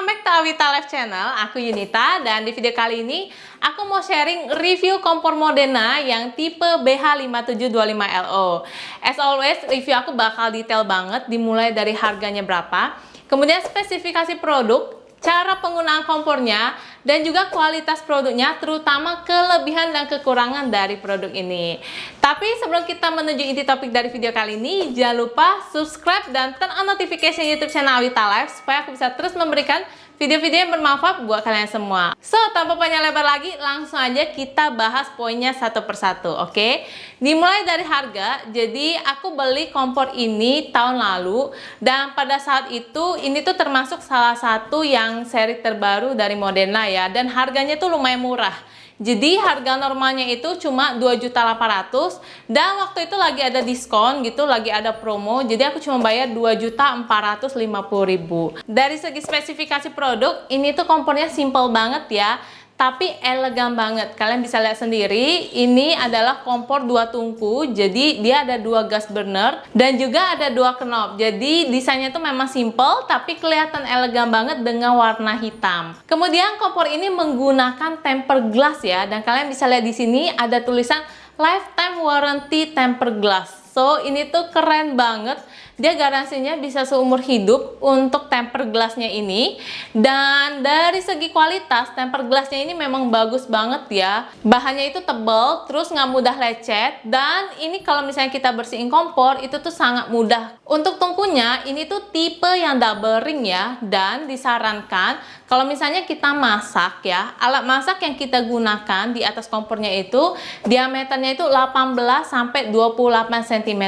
welcome back to Awita Life Channel. Aku Yunita dan di video kali ini aku mau sharing review kompor Modena yang tipe BH5725LO. As always, review aku bakal detail banget, dimulai dari harganya berapa, kemudian spesifikasi produk, cara penggunaan kompornya, dan juga kualitas produknya, terutama kelebihan dan kekurangan dari produk ini. Tapi sebelum kita menuju inti topik dari video kali ini, jangan lupa subscribe dan turn on notification YouTube channel Awita Life supaya aku bisa terus memberikan video-video yang bermanfaat buat kalian semua. So, tanpa panjang lebar lagi, langsung aja kita bahas poinnya satu persatu, oke? Dimulai dari harga. Jadi, aku beli kompor ini tahun lalu, dan pada saat itu, ini tuh termasuk salah satu yang seri terbaru dari Modena ya, dan harganya tuh lumayan murah. Jadi harga normalnya itu cuma 2.800.000 dan waktu itu lagi ada diskon gitu, lagi ada promo. Jadi aku cuma bayar 2.450.000. Dari segi spesifikasi produk, ini tuh kompornya simple banget ya, tapi elegan banget. Kalian bisa lihat sendiri, ini adalah kompor 2 tungku. Jadi dia ada 2 gas burner dan juga ada 2 knob. Jadi desainnya tuh memang simple tapi kelihatan elegan banget dengan warna hitam. Kemudian kompor ini menggunakan tempered glass ya, dan kalian bisa lihat di sini ada tulisan lifetime warranty tempered glass. So ini tuh keren banget. Dia garansinya bisa seumur hidup untuk tempered glassnya ini. Dan dari segi kualitas, tempered glassnya ini memang bagus banget ya. Bahannya itu tebal, terus nggak mudah lecet. Dan ini kalau misalnya kita bersihin kompor, itu tuh sangat mudah. Untuk tungkunya, ini tuh tipe yang double ring ya. Dan disarankan kalau misalnya kita masak ya, alat masak yang kita gunakan di atas kompornya itu diameternya itu 18 sampai 28 cm.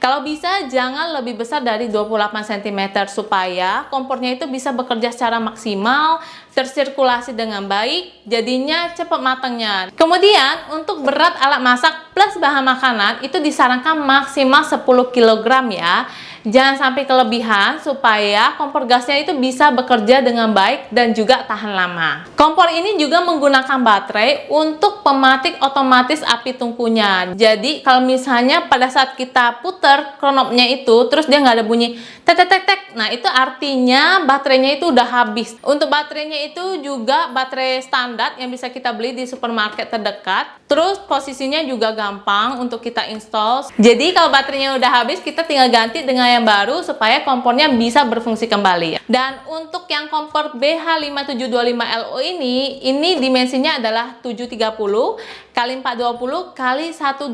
Kalau bisa jangan lebih besar dari 28 cm supaya kompornya itu bisa bekerja secara maksimal, tersirkulasi dengan baik, jadinya cepat matangnya. Kemudian untuk berat alat masak plus bahan makanan itu disarankan maksimal 10 kg ya. Jangan sampai kelebihan supaya kompor gasnya itu bisa bekerja dengan baik dan juga tahan lama. Kompor ini juga menggunakan baterai untuk pematik otomatis api tungkunya. Jadi kalau misalnya pada saat kita putar knobnya itu terus dia nggak ada bunyi tek tek tek tek, nah itu artinya baterainya itu udah habis. Untuk baterainya itu juga baterai standar yang bisa kita beli di supermarket terdekat. Terus posisinya juga gampang untuk kita install. Jadi kalau baterainya udah habis, kita tinggal ganti dengan yang baru supaya kompornya bisa berfungsi kembali. Dan untuk yang kompor BH5725LO ini dimensinya adalah 730 kali 420 kali 120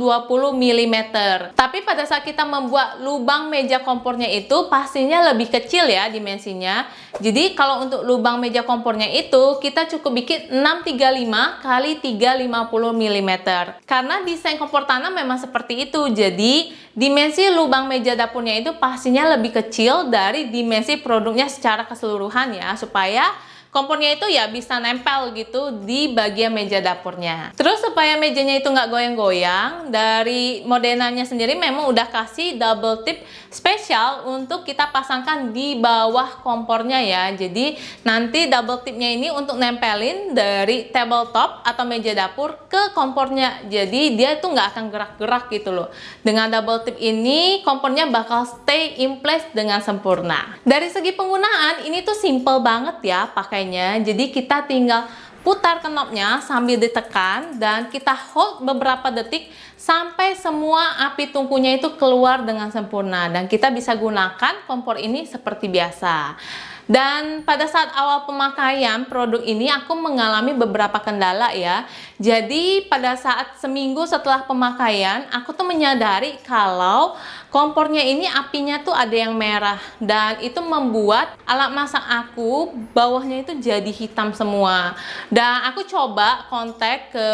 mm. Tapi pada saat kita membuat lubang meja kompornya itu pastinya lebih kecil ya dimensinya. Jadi kalau untuk lubang meja kompornya itu kita cukup bikin 635 kali 350 mm. Karena desain kompor tanam memang seperti itu. Jadi dimensi lubang meja dapurnya itu pastinya lebih kecil dari dimensi produknya secara keseluruhan ya, supaya kompornya itu ya bisa nempel gitu di bagian meja dapurnya. Terus supaya mejanya itu nggak goyang-goyang, dari Modenanya sendiri memang udah kasih double tip spesial untuk kita pasangkan di bawah kompornya ya. Jadi nanti double tipnya ini untuk nempelin dari tabletop atau meja dapur ke kompornya. Jadi dia itu nggak akan gerak-gerak gitu loh. Dengan double tip ini kompornya bakal stay in place dengan sempurna. Dari segi penggunaan ini tuh simple banget ya pakai. Jadi kita tinggal putar knobnya sambil ditekan dan kita hold beberapa detik sampai semua api tungkunya itu keluar dengan sempurna, dan kita bisa gunakan kompor ini seperti biasa. Dan pada saat awal pemakaian produk ini aku mengalami beberapa kendala ya. Jadi pada saat seminggu setelah pemakaian aku tuh menyadari kalau kompornya ini apinya tuh ada yang merah, dan itu membuat alat masak aku bawahnya itu jadi hitam semua. Dan aku coba kontak ke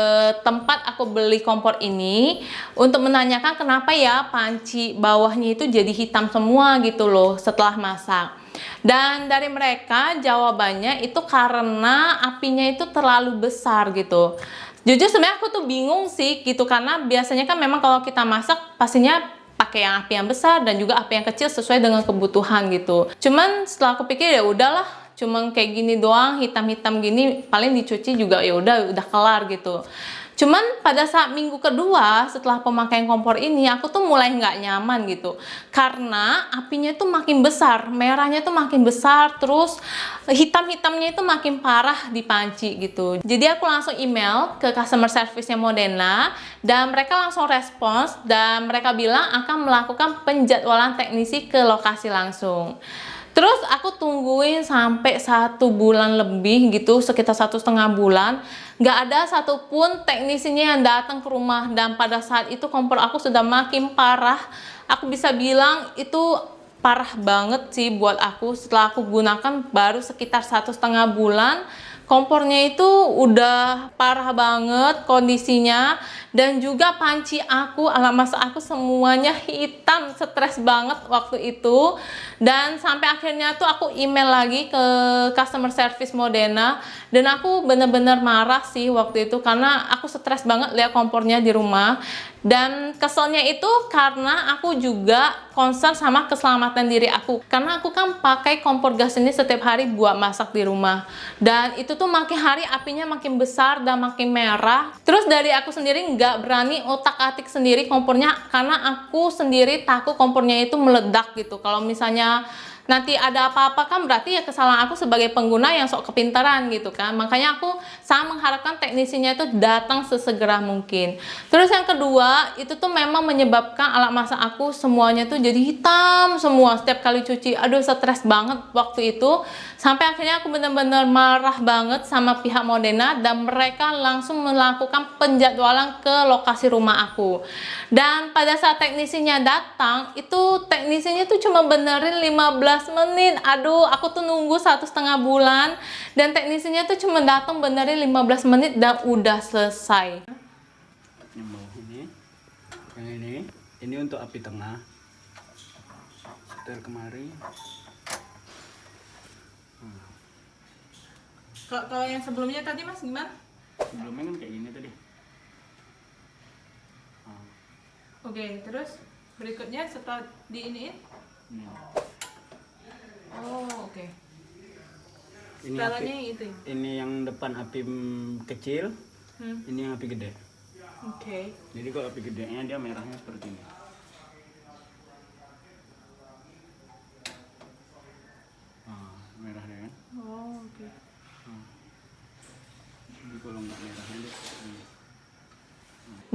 tempat aku beli kompor ini untuk menanyakan kenapa ya panci bawahnya itu jadi hitam semua gitu loh setelah masak. Dan dari mereka jawabannya itu karena apinya itu terlalu besar gitu. Jujur sebenarnya aku tuh bingung sih gitu, karena biasanya kan memang kalau kita masak pastinya pakai yang api yang besar dan juga api yang kecil sesuai dengan kebutuhan gitu. Cuman setelah aku pikir ya udahlah, cuman kayak gini doang hitam-hitam gini paling dicuci juga ya udah kelar gitu. Cuman pada saat minggu kedua setelah pemakaian kompor ini, aku tuh mulai nggak nyaman gitu. Karena apinya tuh makin besar, merahnya tuh makin besar, terus hitam-hitamnya itu makin parah di panci gitu. Jadi aku langsung email ke customer service-nya Modena, dan mereka langsung respons, dan mereka bilang akan melakukan penjadwalan teknisi ke lokasi langsung. Terus aku tungguin sampai 1 bulan lebih gitu, sekitar 1,5 bulan. Nggak ada satupun teknisinya yang datang ke rumah, dan pada saat itu kompor aku sudah makin parah. Aku bisa bilang itu parah banget sih buat aku. Setelah aku gunakan baru sekitar 1,5 bulan, kompornya itu udah parah banget kondisinya, dan juga panci aku, alat masak aku semuanya hitam, stres banget waktu itu. Dan sampai akhirnya tuh aku email lagi ke customer service Modena, dan aku bener-bener marah sih waktu itu karena aku stres banget lihat kompornya di rumah. Dan keselnya itu karena aku juga concern sama keselamatan diri aku, karena aku kan pakai kompor gas ini setiap hari buat masak di rumah, dan itu tuh makin hari apinya makin besar dan makin merah. Terus dari aku sendiri nggak berani otak-atik sendiri kompornya, karena aku sendiri takut kompornya itu meledak gitu. Kalau misalnya nanti ada apa-apa kan berarti ya kesalahan aku sebagai pengguna yang sok kepintaran gitu kan. Makanya aku sangat mengharapkan teknisinya itu datang sesegera mungkin. Terus yang kedua, itu tuh memang menyebabkan alat masak aku semuanya tuh jadi hitam semua setiap kali cuci. Aduh, stres banget waktu itu. Sampai akhirnya aku benar-benar marah banget sama pihak Modena, dan mereka langsung melakukan penjadwalan ke lokasi rumah aku. Dan pada saat teknisinya datang, itu teknisinya tuh cuma benerin 15 menit. Aduh, aku tuh nunggu 1,5 bulan, dan teknisinya tuh cuma datang benerin 15 menit dan udah selesai. Ini untuk api tengah. Setel kemari. Kalau yang sebelumnya tadi Mas gimana? Sebelumnya kan kayak gini tadi. Oke, terus berikutnya setelah diiniin? Oh, oke. Ini Setelannya api, yang itu ya? ini yang depan api kecil, ini yang api gede. Oke. Jadi kalau api gedenya dia merahnya seperti ini. Merah deh kan? Oh, oke. Jadi kalau nggak merahnya dia seperti ini.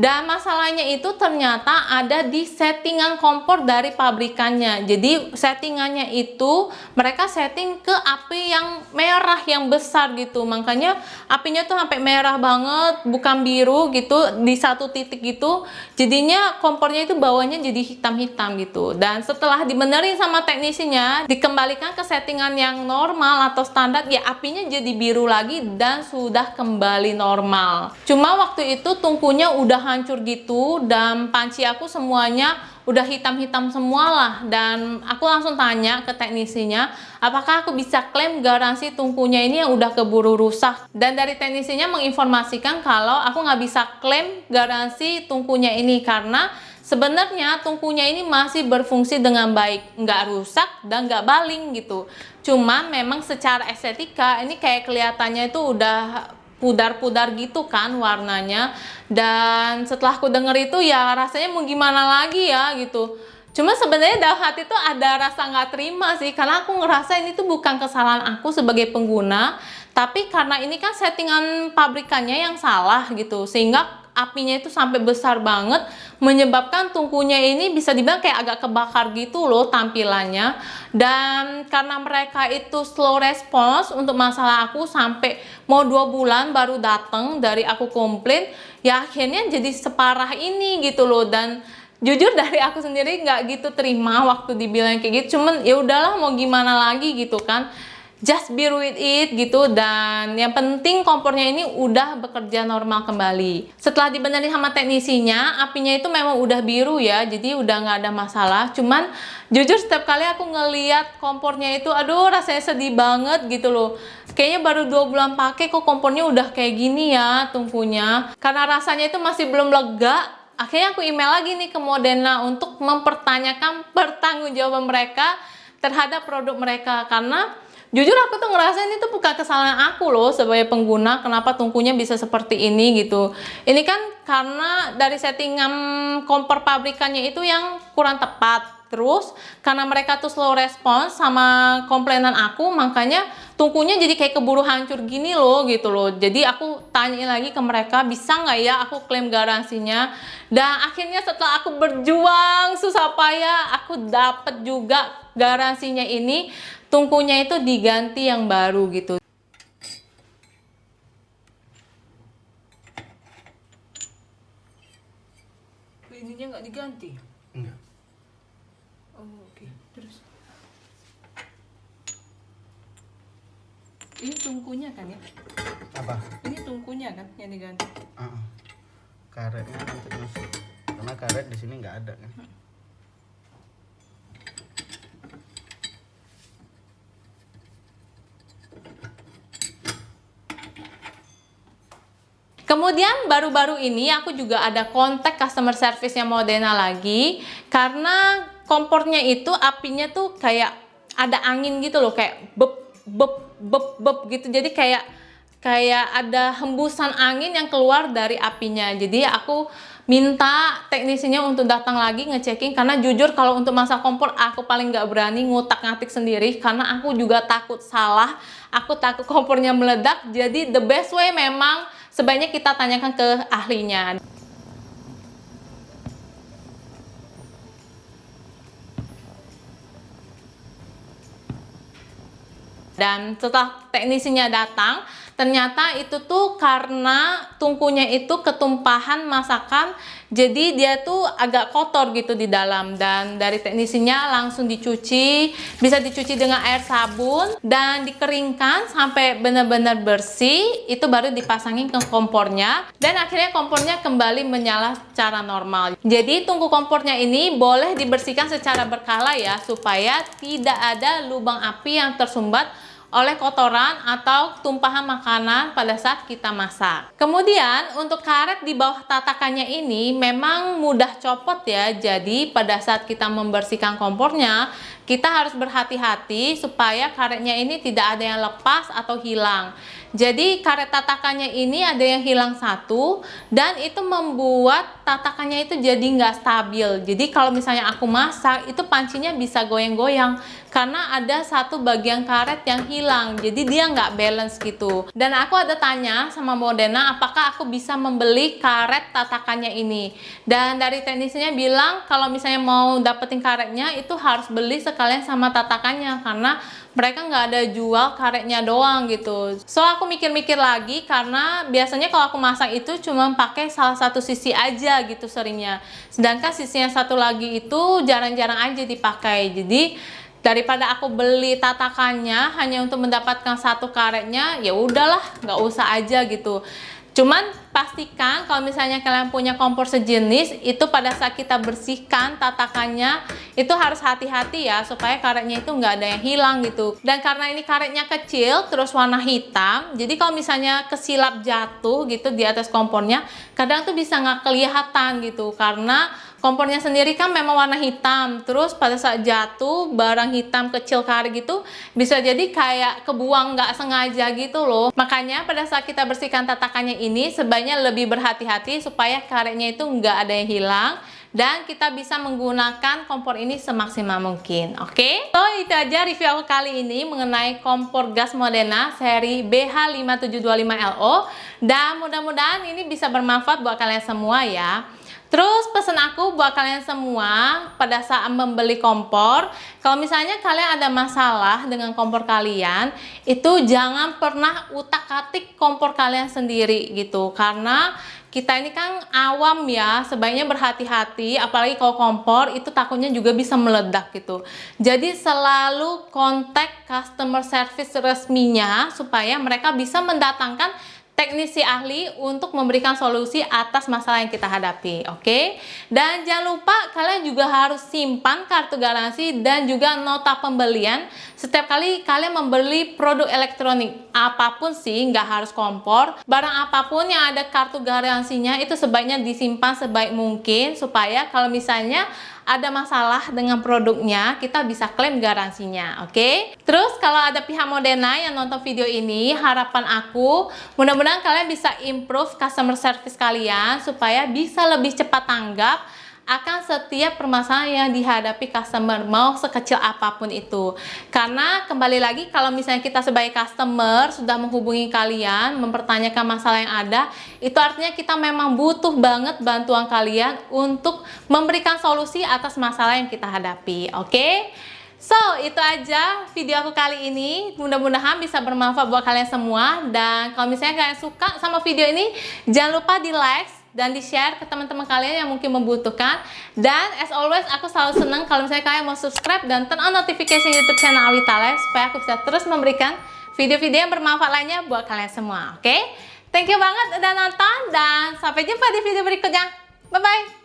Dan masalahnya itu ternyata ada di settingan kompor dari pabrikannya. Jadi settingannya itu mereka setting ke api yang merah yang besar gitu. Makanya apinya tuh sampai merah banget, bukan biru gitu di satu titik gitu. Jadinya kompornya itu bawahnya jadi hitam-hitam gitu. Dan setelah dibenerin sama teknisinya, dikembalikan ke settingan yang normal atau standar, ya apinya jadi biru lagi dan sudah kembali normal. Cuma waktu itu tungkunya udah hancur gitu, dan panci aku semuanya udah hitam-hitam semua lah. Dan aku langsung tanya ke teknisinya, apakah aku bisa klaim garansi tungkunya ini yang udah keburu rusak. Dan dari teknisinya menginformasikan kalau aku nggak bisa klaim garansi tungkunya ini, karena sebenarnya tungkunya ini masih berfungsi dengan baik, nggak rusak dan nggak baling gitu. Cuma memang secara estetika ini kayak kelihatannya itu udah pudar-pudar gitu kan warnanya. Dan setelah aku denger itu ya rasanya mau gimana lagi ya gitu. Cuma sebenarnya dalam hati tuh ada rasa nggak terima sih, karena aku ngerasa ini tuh bukan kesalahan aku sebagai pengguna, tapi karena ini kan settingan pabrikannya yang salah gitu, sehingga apinya itu sampai besar banget, menyebabkan tungkunya ini bisa dibilang kayak agak kebakar gitu loh tampilannya. Dan karena mereka itu slow response untuk masalah aku, sampai mau 2 bulan baru datang dari aku komplain, ya akhirnya jadi separah ini gitu loh. Dan jujur dari aku sendiri nggak gitu terima waktu dibilang kayak gitu, cuman ya udahlah mau gimana lagi gitu kan, just bear with it gitu. Dan yang penting kompornya ini udah bekerja normal kembali. Setelah dibenerin sama teknisinya, apinya itu memang udah biru ya, jadi udah nggak ada masalah. Cuman jujur setiap kali aku ngeliat kompornya itu, aduh rasanya sedih banget gitu loh. Kayaknya baru 2 bulan pakai kok kompornya udah kayak gini ya tungkunya. Karena rasanya itu masih belum lega, akhirnya aku email lagi nih ke Modena untuk mempertanyakan pertanggungjawaban mereka terhadap produk mereka. Karena Jujur aku tuh ngerasa ini tuh bukan kesalahan aku loh sebagai pengguna, kenapa tungkunya bisa seperti ini gitu. Ini kan karena dari settingan kompor pabrikannya itu yang kurang tepat. Terus karena mereka tuh slow respons sama komplainan aku, makanya tungkunya jadi kayak keburu hancur gini loh gitu loh. Jadi aku tanyain lagi ke mereka, bisa nggak ya aku klaim garansinya. Dan akhirnya setelah aku berjuang susah payah, aku dapet juga garansinya ini. Tungkunya itu diganti yang baru gitu. Ininya nggak diganti? Enggak. Oh, oke. Terus ini tungkunya kan ya? Apa? Ini tungkunya kan yang diganti? Karetnya nanti masuk. Karena karet di sini nggak ada kan. Kemudian baru-baru ini aku juga ada kontak customer service-nya Modena lagi, karena kompornya itu apinya tuh kayak ada angin gitu loh, kayak bep bep bep bep gitu. Jadi kayak ada hembusan angin yang keluar dari apinya. Jadi aku minta teknisinya untuk datang lagi ngecekin, karena jujur kalau untuk masak kompor aku paling nggak berani ngutak-ngatik sendiri, karena aku juga takut salah, aku takut kompornya meledak. Jadi the best way memang sebaiknya kita tanyakan ke ahlinya. Dan setelah teknisinya datang, ternyata itu tuh karena tungkunya itu ketumpahan masakan, jadi dia tuh agak kotor gitu di dalam. Dan dari teknisinya langsung dicuci, bisa dicuci dengan air sabun dan dikeringkan sampai benar-benar bersih, itu baru dipasangin ke kompornya. Dan akhirnya kompornya kembali menyala secara normal. Jadi tungku kompornya ini boleh dibersihkan secara berkala ya, supaya tidak ada lubang api yang tersumbat oleh kotoran atau tumpahan makanan pada saat kita masak. Kemudian untuk karet di bawah tatakannya ini memang mudah copot ya. Jadi pada saat kita membersihkan kompornya, kita harus berhati-hati supaya karetnya ini tidak ada yang lepas atau hilang. Jadi karet tatakannya ini ada yang hilang satu, dan itu membuat tatakannya itu jadi nggak stabil. Jadi kalau misalnya aku masak, itu pancinya bisa goyang-goyang karena ada satu bagian karet yang hilang. Jadi dia nggak balance gitu. Dan aku ada tanya sama Modena, apakah aku bisa membeli karet tatakannya ini. Dan dari teknisinya bilang kalau misalnya mau dapetin karetnya itu harus beli sekalian sama tatakannya, karena mereka nggak ada jual karetnya doang gitu. So aku mikir-mikir lagi, karena biasanya kalau aku masak itu cuma pakai salah satu sisi aja gitu seringnya. Sedangkan sisi yang satu lagi itu jarang-jarang aja dipakai. Jadi daripada aku beli tatakannya hanya untuk mendapatkan satu karetnya, ya udahlah nggak usah aja gitu. Cuman pastikan kalau misalnya kalian punya kompor sejenis, itu pada saat kita bersihkan tatakannya itu harus hati-hati ya, supaya karetnya itu nggak ada yang hilang gitu. Dan karena ini karetnya kecil terus warna hitam, jadi kalau misalnya kesilap jatuh gitu di atas kompornya, kadang tuh bisa nggak kelihatan gitu, karena kompornya sendiri kan memang warna hitam. Terus pada saat jatuh barang hitam kecil karet gitu, bisa jadi kayak kebuang nggak sengaja gitu loh. Makanya pada saat kita bersihkan tatakannya ini sebaiknya lebih berhati-hati supaya karetnya itu nggak ada yang hilang, dan kita bisa menggunakan kompor ini semaksimal mungkin. Oke? So itu aja review aku kali ini mengenai kompor gas Modena seri BH5725LO, dan mudah-mudahan ini bisa bermanfaat buat kalian semua ya. Terus pesan aku buat kalian semua pada saat membeli kompor, kalau misalnya kalian ada masalah dengan kompor kalian, itu jangan pernah utak-atik kompor kalian sendiri gitu, karena kita ini kan awam ya, sebaiknya berhati-hati, apalagi kalau kompor itu takutnya juga bisa meledak gitu. Jadi selalu kontak customer service resminya supaya mereka bisa mendatangkan teknisi ahli untuk memberikan solusi atas masalah yang kita hadapi, oke? Dan jangan lupa kalian juga harus simpan kartu garansi dan juga nota pembelian setiap kali kalian membeli produk elektronik. Apapun sih, nggak harus kompor, barang apapun yang ada kartu garansinya itu sebaiknya disimpan sebaik mungkin, supaya kalau misalnya ada masalah dengan produknya, kita bisa klaim garansinya, oke? Terus kalau ada pihak Modena yang nonton video ini, harapan aku mudah-mudahan kalian bisa improve customer service kalian supaya bisa lebih cepat tanggap akan setiap permasalahan yang dihadapi customer, mau sekecil apapun itu. Karena kembali lagi, kalau misalnya kita sebagai customer sudah menghubungi kalian, mempertanyakan masalah yang ada, itu artinya kita memang butuh banget bantuan kalian untuk memberikan solusi atas masalah yang kita hadapi, oke? So, itu aja video aku kali ini. Mudah-mudahan bisa bermanfaat buat kalian semua. Dan kalau misalnya kalian suka sama video ini, jangan lupa di like dan di-share ke teman-teman kalian yang mungkin membutuhkan. Dan as always, aku selalu senang kalau misalnya kalian mau subscribe dan turn on notification YouTube channel Awita Life supaya aku bisa terus memberikan video-video yang bermanfaat lainnya buat kalian semua, oke? Thank you banget udah nonton dan sampai jumpa di video berikutnya. Bye-bye!